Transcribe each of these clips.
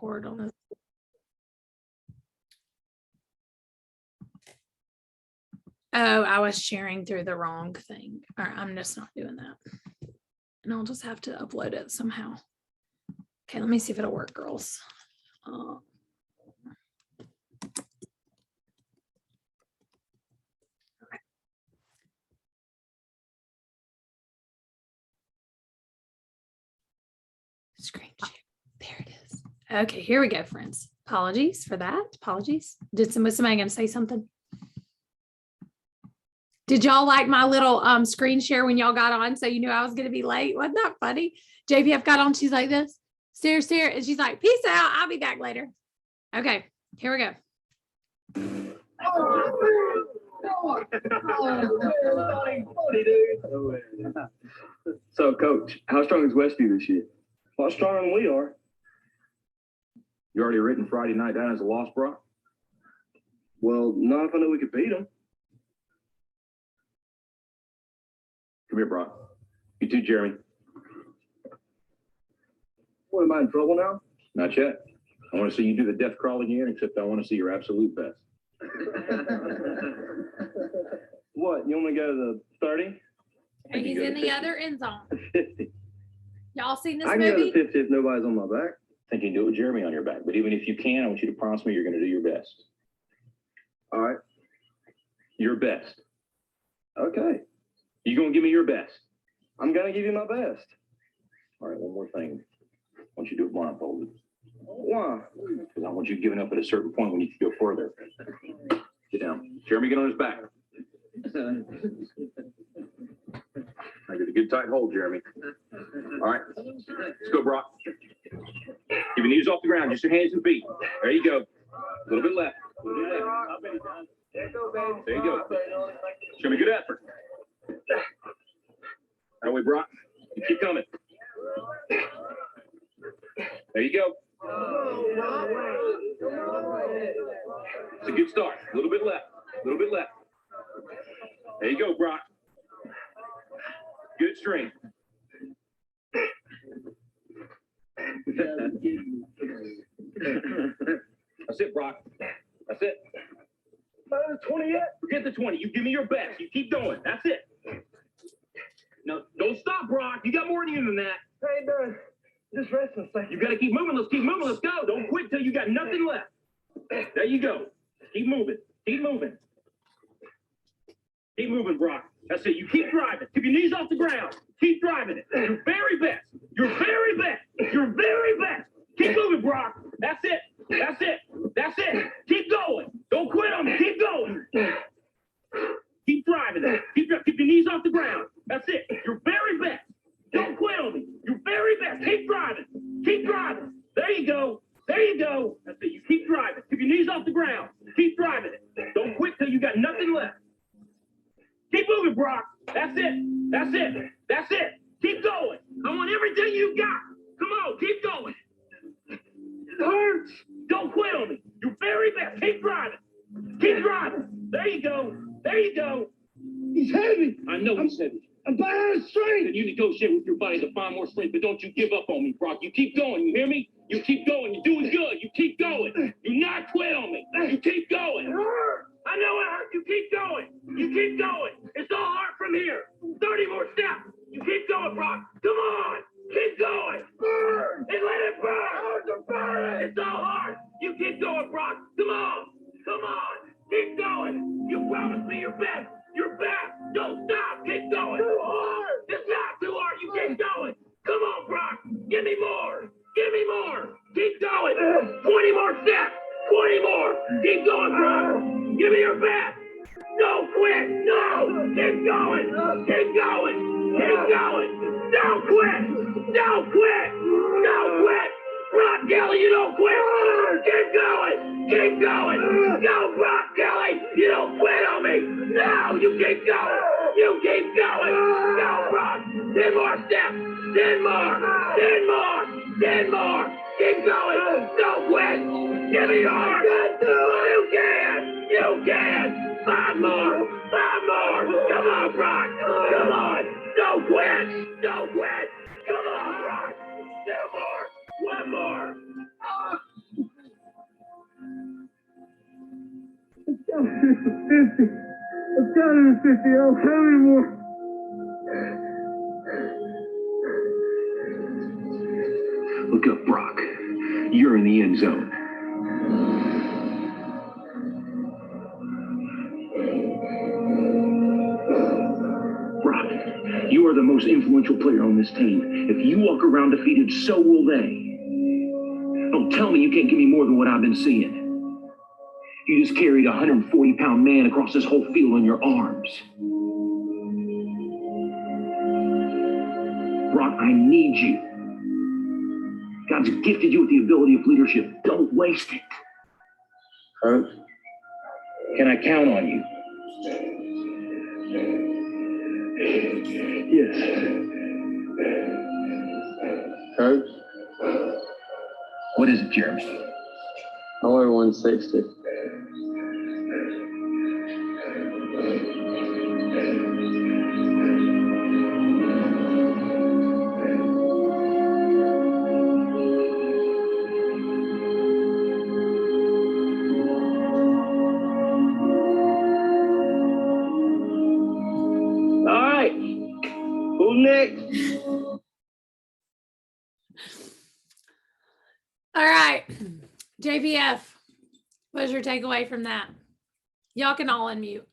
record on this. Oh, I was sharing through the wrong thing. All right, I'm just not doing that. And I'll just have to upload it somehow. Okay, let me see if it'll work, girls. Okay. Screen share. There it is. Okay, here we go, friends. Apologies for that. Apologies. Was somebody going to say something? Did y'all like my little screen share when y'all got on? So you knew I was going to be late. Wasn't that funny? JVF got on. She's like this. Stare. And she's like, peace out. I'll be back later. Okay, here we go. So, Coach, how strong is Westview this year? A lot stronger than we are. You already written Friday night down as a loss, Brock? Well, not if I know we could beat them. Come here, Brock. You too, Jeremy. What, am I in trouble now? Not yet. I want to see you do the death crawl again, except I want to see your absolute best. What, you want me to go to the 30? And he's in the other end zone. 50. Y'all seen this I can go movie? to 50 if nobody's on my back. I think you can do it with Jeremy on your back. But even if you can, I want you to promise me you're going to do your best. All right. Your best. Okay. You going to give me your best? I'm going to give you my best. All right, one more thing. I want you to do it blindfolded. Why? Because I want you giving up at a certain point when you can go further. Get down. Jeremy, get on his back. I get a good tight hold, Jeremy. All right. Let's go, Brock. Keep your knees off the ground, just your hands and feet. There you go. A little bit left. A little bit left. There you go. Show me good effort. That way, Brock. You keep coming. There you go. It's a good start. A little bit left. A little bit left. There you go, Brock. Good strength. That's it, Brock. That's it. Not the 20 yet? Forget the 20. You give me your best. You keep going. That's it. No, don't stop, Brock. You got more in you than that. I ain't done. Just resting a second. You got to keep moving. Let's keep moving. Let's go. Don't quit till you got nothing left. There you go. Keep moving. Keep moving. Keep moving, Brock. That's it. You keep driving. Keep your knees off the ground. Keep driving it. Your very best. Your very best. Your very best. Keep moving, Brock. That's it. That's it. That's it. Keep going. Don't quit on me. Keep going. Keep driving it. Keep your knees off the ground. That's it. Your very best. Don't quit on me. Your very best. Keep driving. Keep driving. There you go. There you go. That's it. You keep driving. Keep your knees off the ground. Keep driving it. Don't quit till you got nothing left. Keep moving, Brock. That's it. That's it. That's it. Keep going. I want everything you got. Come on. Keep going. It hurts. Don't quit on me. Your very best. Keep driving. Keep driving. There you go. There you go. He's heavy. I know he's heavy. I'm buying strength. Then you negotiate with your body to find more strength, but don't you give up on me, Brock. You keep going. You hear me? You keep going. You're doing good. You keep going. Do not quit on me. You keep going. I know it hurts. You keep going. You keep going. It's all hard from here. 30 more steps. You keep going, Brock. Come on. Keep going. Burn. And let it burn. It's all hard. You keep going, Brock. Come on. Come on. Keep going. You promised me your best. Your best. Don't stop. Keep going. Too hard. It's not too hard. You keep going. Come on, Brock. Give me more. Give me more. Keep going. 20 more steps. 20 more. Keep going, Brock. Give me your best. Don't quit. No. Keep going. Keep going. Keep going. Don't quit. Don't quit. Don't quit. Brock Kelly, you don't quit. Keep going. Keep going. Go, Brock Kelly. You don't quit on me. No, you keep going. You keep going. Go, Brock. 10 more steps. 10 more. 10 more. 10 more. Keep going. Don't quit. Give me your heart. You can. You can. 5 more. 5 more. Come on, Brock. Come on. Don't quit. Don't quit. Come on, Brock. 2 more. 1 more. 50. I've got it at 50. I don't have any more. Look up, Brock. You're in the end zone. Brock, you are the most influential player on this team. If you walk around defeated, so will they. Don't tell me you can't give me more than what I've been seeing. You just carried a 140-pound man across this whole field on your arms. Brock, I need you. God's gifted you with the ability of leadership. Don't waste it. Coach? Can I count on you? Yes. Coach? What is it, Jeremy? I weigh 160. All right. Who's next? All right. JPF, what's your takeaway from that? Y'all can all unmute.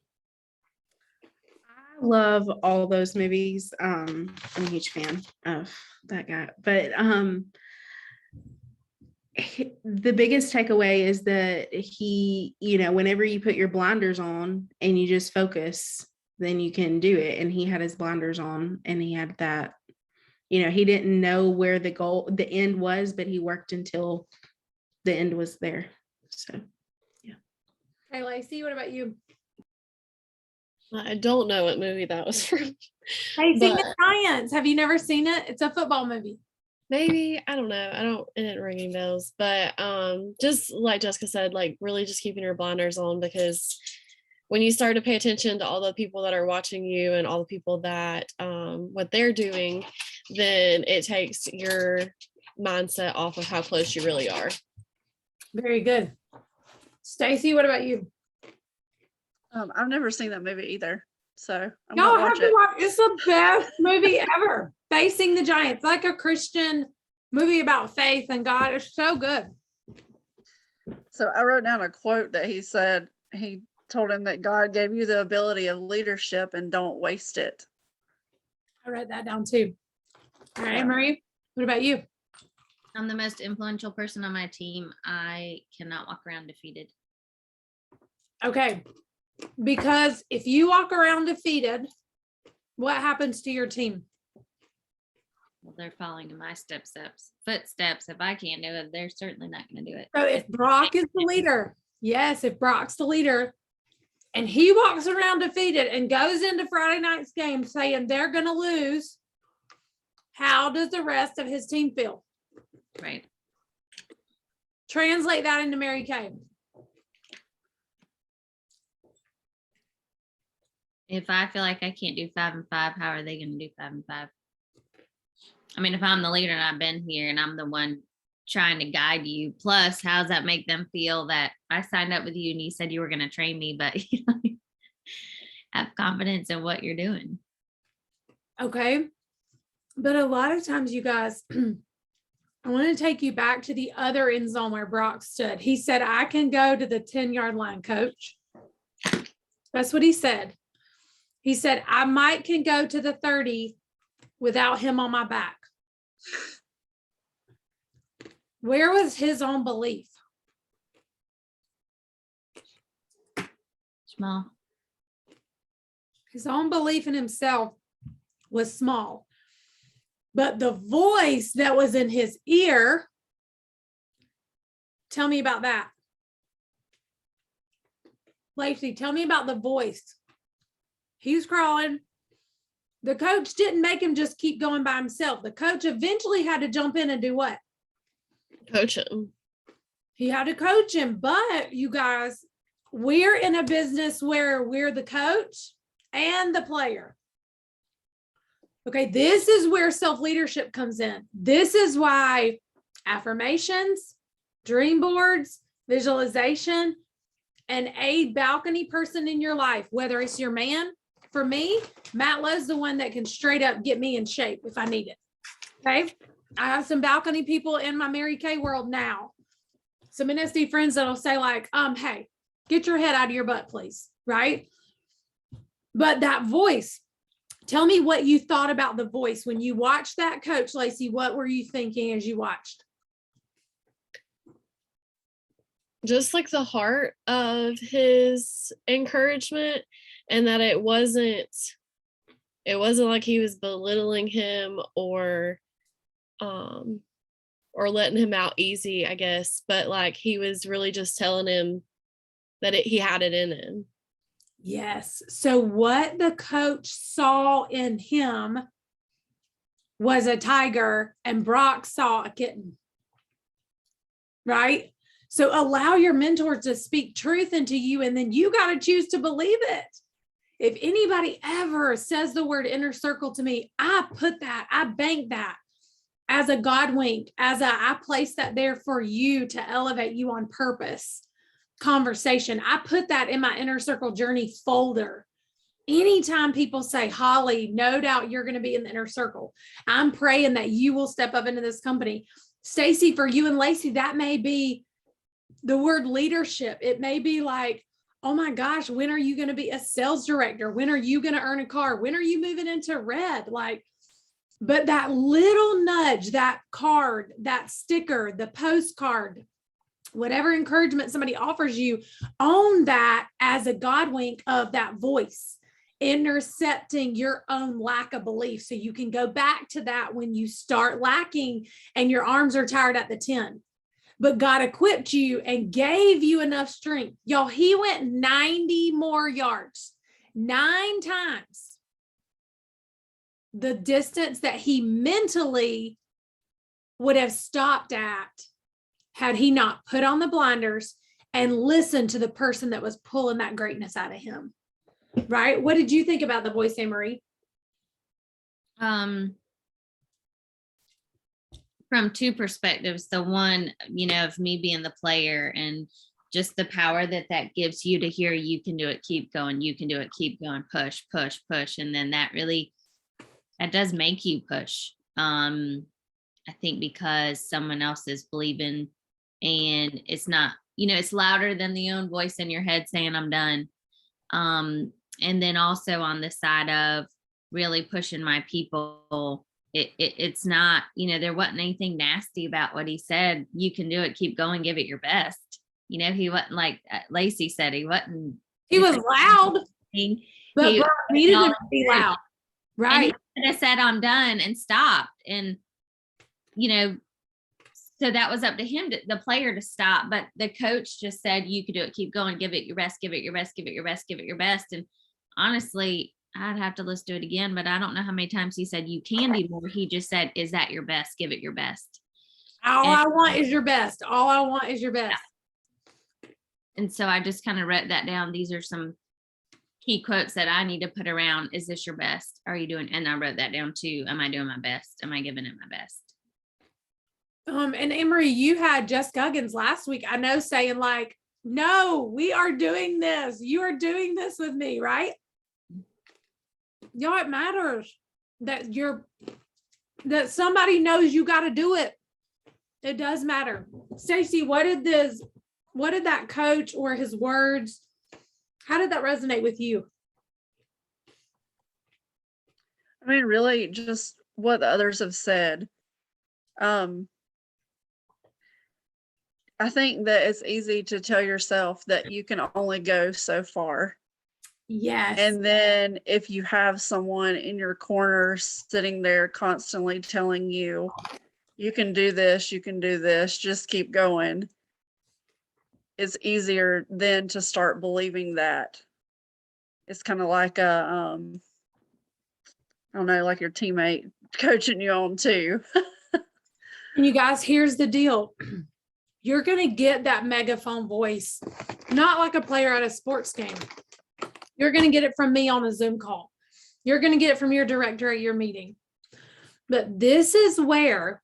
I love all those movies. I'm a huge fan of that guy. But the biggest takeaway is that he, whenever you put your blinders on and you just focus, then you can do it. And he had his blinders on and he had that, he didn't know where the end was, but he worked until the end was there. So, yeah. Hey, Lacey, what about you? I don't know what movie that was from. Hey, Sing But- the Giants. Have you never seen it? It's a football movie. Maybe, I don't know. It didn't ring any bells, but just like Jessica said, like really just keeping your blinders on, because when you start to pay attention to all the people that are watching you and all the people that what they're doing, then it takes your mindset off of how close you really are. Very good. Stacy, what about you? I've never seen that movie either, so I'm Y'all gonna have watch to it. watch. It's the best movie ever. Facing the Giants, like a Christian movie about faith and God. It's so good. So I wrote down a quote that he said. He told him that God gave you the ability of leadership and don't waste it. I wrote that down too. All right, Yeah. Marie, what about you? I'm the most influential person on my team. I cannot walk around defeated. Okay, because if you walk around defeated, what happens to your team? Well, they're following in my footsteps. If I can't do it, they're certainly not going to do it. So if Brock is the leader, yes, if Brock's the leader and he walks around defeated and goes into Friday night's game saying they're going to lose, how does the rest of his team feel? Right. Translate that into Mary Kay. If I feel like I can't do 5 and 5, how are they going to do 5 and 5? I mean, if I'm the leader and I've been here and I'm the one trying to guide you, plus how does that make them feel that I signed up with you and you said you were going to train me, but have confidence in what you're doing. Okay. But a lot of times, you guys, I want to take you back to the other end zone where Brock stood. He said, I can go to the 10-yard line, coach. That's what he said. He said, I might can go to the 30 without him on my back. Where was his own belief? Small. His own belief in himself was small. But the voice that was in his ear, tell me about that. Lacey, tell me about the voice. He's crawling. The coach didn't make him just keep going by himself. The coach eventually had to jump in and do what? Coach him. He had to coach him. But you guys, we're in a business where we're the coach and the player. Okay, this is where self-leadership comes in. This is why affirmations, dream boards, visualization, and a balcony person in your life, whether it's your man. For me, Matt Lowe's the one that can straight up get me in shape if I need it. Okay. I have some balcony people in my Mary Kay world now. Some NSD friends that'll say like, hey, get your head out of your butt, please. Right. But that voice, tell me what you thought about the voice when you watched that, Coach Lacey. What were you thinking as you watched? Just like the heart of his encouragement, and that it wasn't like he was belittling him or letting him out easy, I guess, but like he was really just telling him that he had it in him. Yes. So what the coach saw in him was a tiger and Brock saw a kitten. Right? So allow your mentor to speak truth into you, and then you got to choose to believe it. If anybody ever says the word inner circle to me, I bank that as a God wink, I place that there for you to elevate you on purpose conversation. I put that in my inner circle journey folder. Anytime people say, Holly, no doubt you're going to be in the inner circle. I'm praying that you will step up into this company. Stacy, for you and Lacey, that may be the word leadership. It may be like, oh my gosh, when are you going to be a sales director? When are you going to earn a car? When are you moving into red? Like, but that little nudge, that card, that sticker, the postcard, whatever encouragement somebody offers you, own that as a God wink of that voice, intercepting your own lack of belief. So you can go back to that when you start lacking and your arms are tired at the 10. But God equipped you and gave you enough strength. Y'all, he went 90 more yards, 9 times the distance that he mentally would have stopped at had he not put on the blinders and listened to the person that was pulling that greatness out of him. Right? What did you think about the voice, Anne-Marie? From 2 perspectives. The one, of me being the player and just the power that gives you to hear, you can do it, keep going, you can do it, keep going, push, push, push. And then that does make you push. I think because someone else is believing, and it's not, it's louder than the own voice in your head saying I'm done. And then also on the side of really pushing my people, it's not, there wasn't anything nasty about what he said. You can do it, keep going, give it your best. He wasn't like Lacey said, he was loud, but Brock needed him to be loud. Right. And he could have said, I'm done, and stopped. And, so that was up to him, the player, to stop. But the coach just said, you could do it, keep going, give it your best, give it your best, give it your best, give it your best. And honestly, I'd have to listen to it again, but I don't know how many times he said you can do more. He just said, is that your best? Give it your best. All I want is your best. All I want is your best. And so I just kind of wrote that down. These are some key quotes that I need to put around. Is this your best? Are you doing? And I wrote that down too. Am I doing my best? Am I giving it my best? And Anne-Marie, you had Jess Guggins last week, I know, saying like, no, we are doing this. You are doing this with me, right? Y'all, it matters that somebody knows you got to do it. It does matter. Stacy, what did that coach or his words, how did that resonate with you? I mean, really just what others have said. I think that it's easy to tell yourself that you can only go so far. Yes. And then if you have someone in your corner sitting there constantly telling you, you can do this, just keep going, it's easier then to start believing that. It's kind of like I don't know, like your teammate coaching you on too. And you guys, here's the deal. You're going to get that megaphone voice, not like a player at a sports game. You're going to get it from me on a Zoom call. You're going to get it from your director at your meeting. But this is where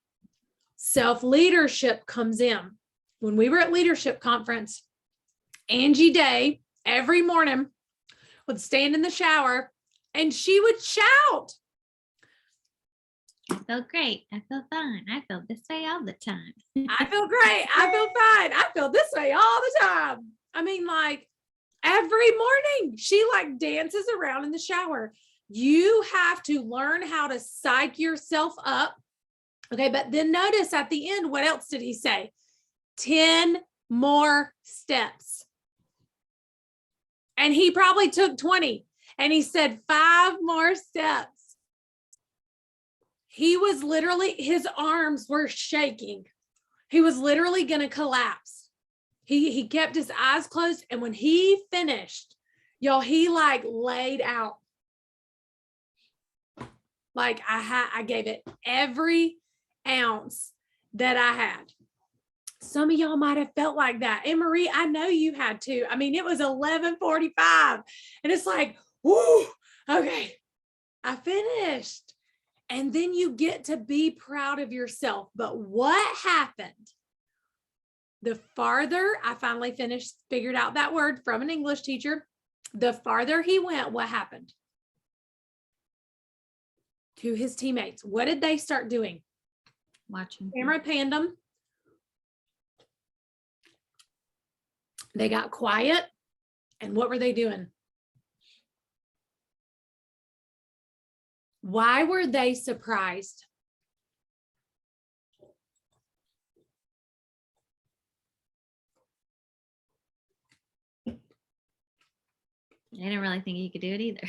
self-leadership comes in. When we were at leadership conference, Angie Day every morning would stand in the shower and she would shout. I feel great. I feel fine. I feel this way all the time. I feel great. I feel fine. I feel this way all the time. I mean, like every morning she like dances around in the shower. You have to learn how to psych yourself up. Okay. But then notice at the end, what else did he say? 10 more steps. And he probably took 20 and he said 5 more steps. He was literally, his arms were shaking. He was literally going to collapse. He kept his eyes closed. And when he finished, y'all, he like laid out. Like I gave it every ounce that I had. Some of y'all might have felt like that. And Marie, I know you had to. I mean, it was 11:45 and it's like, whoo, okay, I finished. And then you get to be proud of yourself. But what happened? The farther I finally figured out that word from an English teacher, the farther he went, what happened? To his teammates. What did they start doing? Watching. Camera panned them. They got quiet. And what were they doing? Why were they surprised? I didn't really think he could do it either.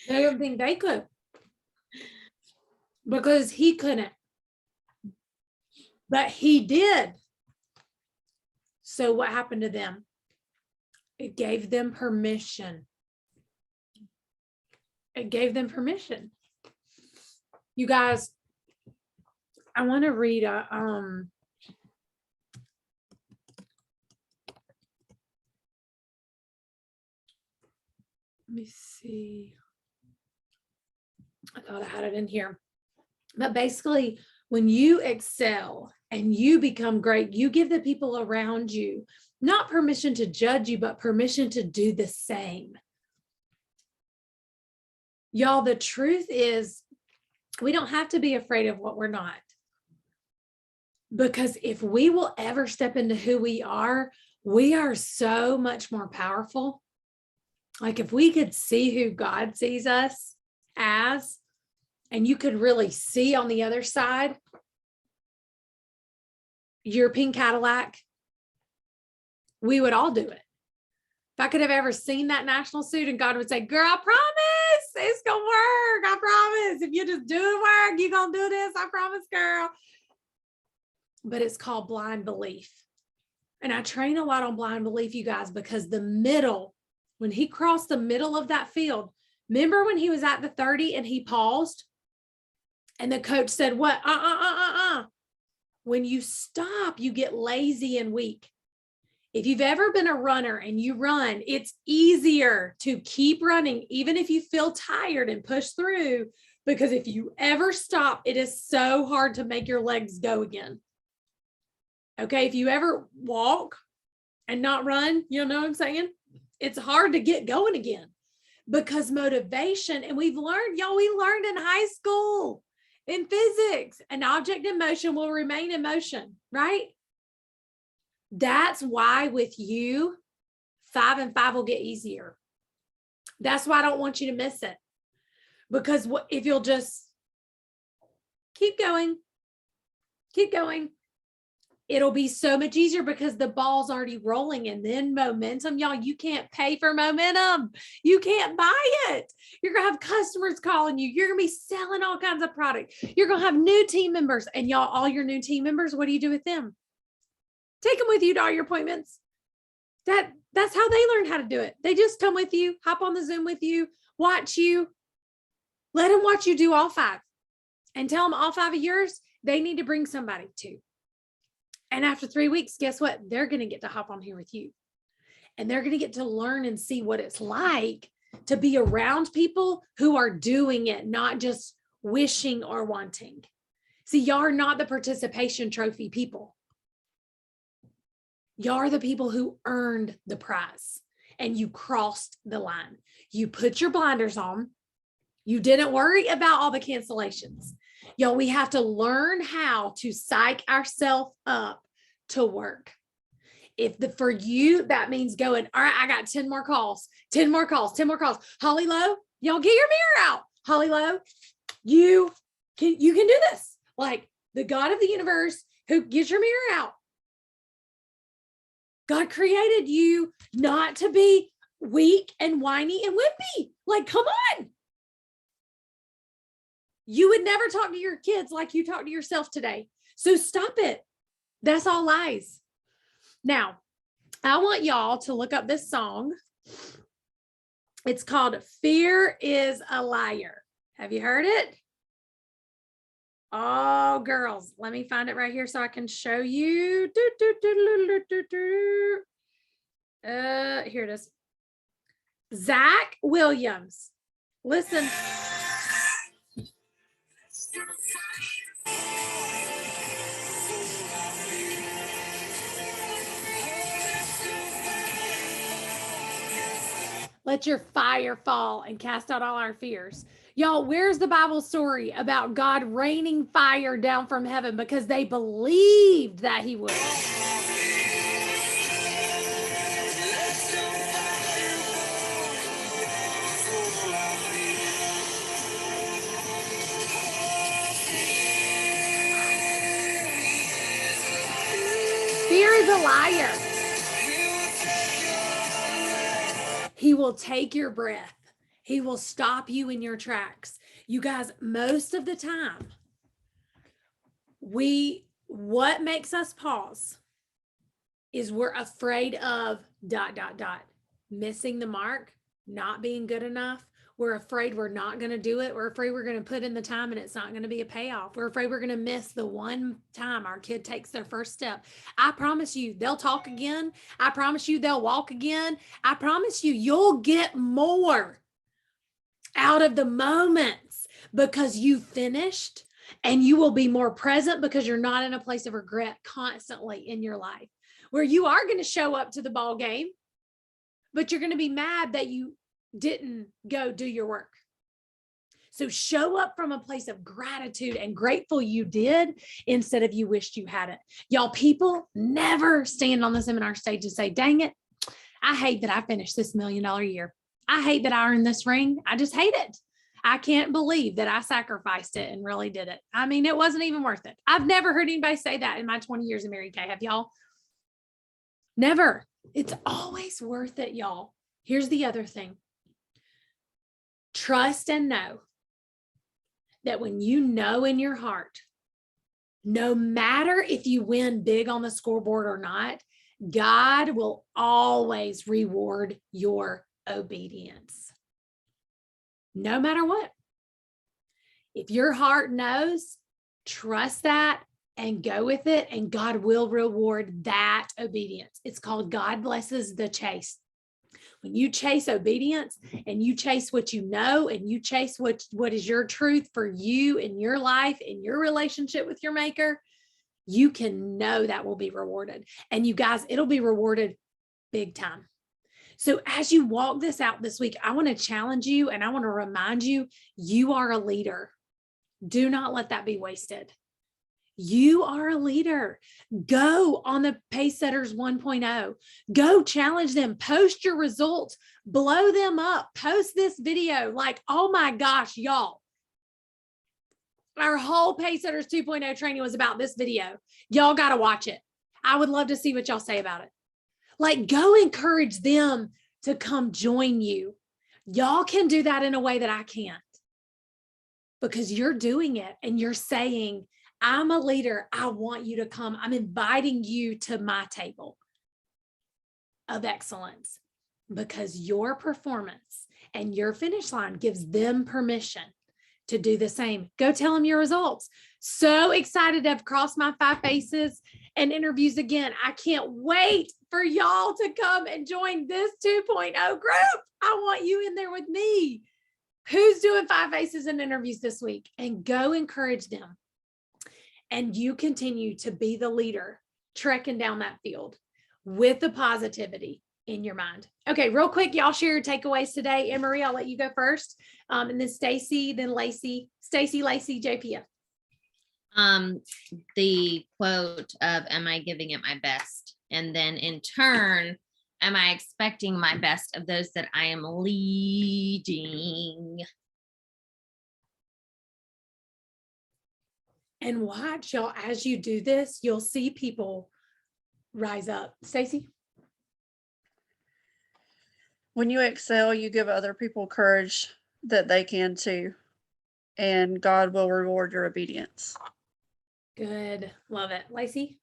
They didn't think they could. Because he couldn't. But he did. So what happened to them? It gave them permission. It gave them permission. You guys, I want to read a let me see. I thought I had it in here. But basically, when you excel and you become great, you give the people around you not permission to judge you, but permission to do the same. Y'all, the truth is, we don't have to be afraid of what we're not. Because if we will ever step into who we are so much more powerful. Like if we could see who God sees us as, and you could really see on the other side, your pink Cadillac, we would all do it. If I could have ever seen that national suit and God would say, girl, I promise it's going to work. I promise. If you just do the work, you're going to do this. I promise, girl. But it's called blind belief. And I train a lot on blind belief, you guys, because the middle, when he crossed the middle of that field, remember when he was at the 30 and he paused and the coach said, what? When you stop, you get lazy and weak. If you've ever been a runner and you run, it's easier to keep running, even if you feel tired and push through, because if you ever stop, it is so hard to make your legs go again. Okay. If you ever walk and not run, you know what I'm saying? It's hard to get going again because motivation, and we've learned, y'all, we learned in high school in physics, an object in motion will remain in motion, right? That's why with you, 5 and 5 will get easier. That's why I don't want you to miss it. Because if you'll just keep going, it'll be so much easier because the ball's already rolling. And then momentum, y'all, you can't pay for momentum. You can't buy it. You're going to have customers calling you. You're going to be selling all kinds of product. You're going to have new team members. And y'all, all your new team members, what do you do with them? Take them with you to all your appointments. That's how they learn how to do it. They just come with you, hop on the Zoom with you, watch you. Let them watch you do all 5 and tell them all 5 of yours, they need to bring somebody to. And after 3 weeks, guess what? They're going to get to hop on here with you. And they're going to get to learn and see what it's like to be around people who are doing it, not just wishing or wanting. See, y'all are not the participation trophy people. Y'all are the people who earned the prize and you crossed the line. You put your blinders on. You didn't worry about all the cancellations. Y'all, we have to learn how to psych ourselves up to work. For you, that means going, all right, I got 10 more calls, 10 more calls, 10 more calls. Holly Lowe, y'all get your mirror out. Holly Lowe, you can do this. Like the God of the universe who gets your mirror out. God created you not to be weak and whiny and wimpy. Like, come on. You would never talk to your kids like you talk to yourself today. So stop it. That's all lies. Now, I want y'all to look up this song. It's called Fear is a Liar. Have you heard it? Oh, girls, let me find it right here so I can show you. Here it is. Zach Williams. Listen. Let your fire fall and cast out all our fears. Y'all, where's the Bible story about God raining fire down from heaven because they believed that he would? Fear is a liar. He will take your breath. He will stop you in your tracks. You guys, most of the time, what makes us pause is we're afraid of ... missing the mark, not being good enough. We're afraid we're not going to do it. We're afraid we're going to put in the time and it's not going to be a payoff. We're afraid we're going to miss the one time our kid takes their first step. I promise you, they'll talk again. I promise you, they'll walk again. I promise you, you'll get more out of the moments because you finished, and you will be more present because you're not in a place of regret constantly in your life where you are going to show up to the ball game, but you're going to be mad that you didn't go do your work. So show up from a place of gratitude and grateful you did instead of you wished you hadn't. Y'all, people never stand on the seminar stage and say, dang it, I hate that I finished this $1 million year. I hate that I earned this ring. I just hate it. I can't believe that I sacrificed it and really did it. I mean, it wasn't even worth it. I've never heard anybody say that in my 20 years of Mary Kay. Have y'all? Never. It's always worth it, y'all. Here's the other thing. Trust and know that when you know in your heart, no matter if you win big on the scoreboard or not, God will always reward your obedience. No matter what. If your heart knows, trust that and go with it, and God will reward that obedience. It's called God blesses the chase. When you chase obedience and you chase what you know and you chase what is your truth for you in your life, in your relationship with your maker, you can know that will be rewarded. And you guys, it'll be rewarded big time. So as you walk this out this week, I want to challenge you and I want to remind you, you are a leader. Do not let that be wasted. You are a leader. Go on the Pacesetters 1.0. Go challenge them. Post your results. Blow them up. Post this video. Like, oh my gosh, y'all. Our whole Pacesetters 2.0 training was about this video. Y'all got to watch it. I would love to see what y'all say about it. Like, go encourage them to come join you. Y'all can do that in a way that I can't. Because you're doing it and you're saying, I'm a leader. I want you to come. I'm inviting you to my table of excellence because your performance and your finish line gives them permission to do the same. Go tell them your results. So excited to have crossed my 5 faces and interviews again. I can't wait for y'all to come and join this 2.0 group. I want you in there with me. Who's doing 5 faces and interviews this week? And go encourage them. And you continue to be the leader trekking down that field. with the positivity in your mind. Okay, real quick, y'all share your takeaways today. Anne Marie, I'll let you go first. And then Stacy, then Lacey, Lacey, JPF. The quote of, am I giving it my best? And then in turn, am I expecting my best of those that I am leading? And watch, y'all, as you do this, you'll see people rise up. Stacy? When you excel, you give other people courage that they can too. And God will reward your obedience. Good. Love it. Lacey?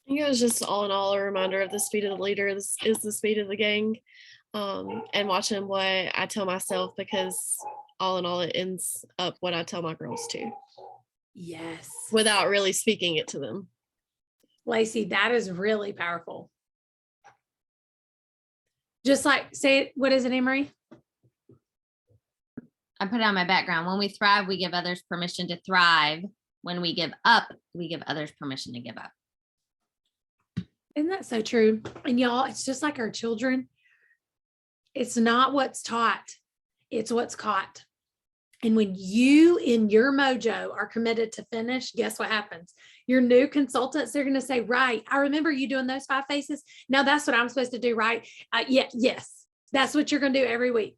I think it was just all in all a reminder of the speed of the leader is the speed of the gang. And watching what I tell myself, because all in all, it ends up what I tell my girls too, Yes. without really speaking it to them. Lacey, that is really powerful. Just like, say it, what is it, Anne-Marie? I put it on my background. When we thrive, we give others permission to thrive. When we give up, we give others permission to give up. Isn't that so true? And y'all, it's just like our children. It's not what's taught, it's what's caught. And when you in your mojo are committed to finish, guess what happens? Your new consultants, they're going to say, right, I remember you doing those 5 faces. Now that's what I'm supposed to do, right? Yes, that's what you're going to do every week.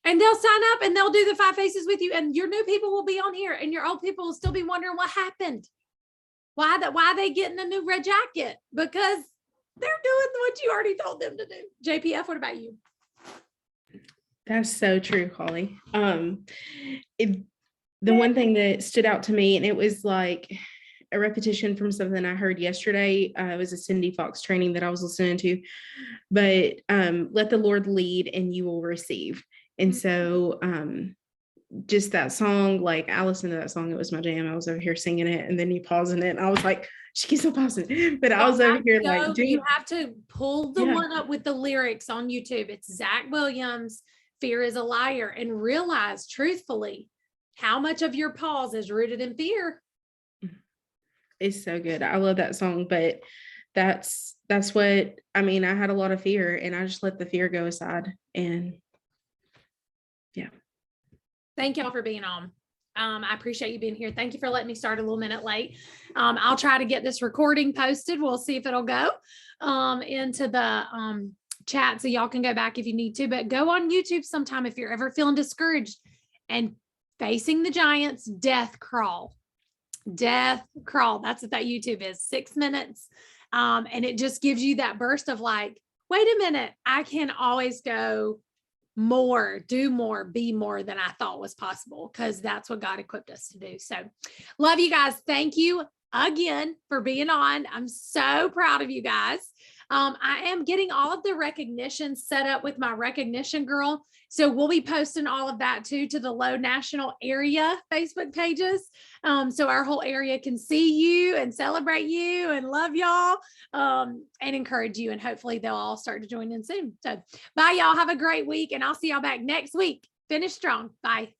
And they'll sign up and they'll do the 5 faces with you. And your new people will be on here and your old people will still be wondering what happened. Why are they getting a new red jacket? Because they're doing what you already told them to do. JPF, what about you? That's so true, Holly. The one thing that stood out to me, and it was like a repetition from something I heard yesterday. It was a Cindy Fox training that I was listening to, but let the Lord lead and you will receive. And so just that song, like I listened to that song, it was my jam. I was over here singing it and then you pausing it and I was like, she keeps on pausing, but I was over here like, you have to pull the Yeah. one up with the lyrics on YouTube. It's Zach Williams, Fear is a Liar, and realize truthfully how much of your pause is rooted in fear. It's so good. I love that song, but that's what I mean. I had a lot of fear and I just let the fear go aside. And yeah. Thank y'all for being on. I appreciate you being here. Thank you for letting me start a little minute late. I'll try to get this recording posted. We'll see if it'll go into the chat so y'all can go back if you need to, but go on YouTube sometime if you're ever feeling discouraged and facing the giants, death crawl. That's what that YouTube is, 6 minutes. And it just gives you that burst of like, wait a minute, I can always go more, do more, be more than I thought was possible, because that's what God equipped us to do. So love you guys. Thank you again for being on. I'm so proud of you guys. I am getting all of the recognition set up with my recognition girl. So we'll be posting all of that too to the Low National area Facebook pages. So our whole area can see you and celebrate you and love y'all and encourage you. And hopefully they'll all start to join in soon. So bye y'all. Have a great week and I'll see y'all back next week. Finish strong. Bye.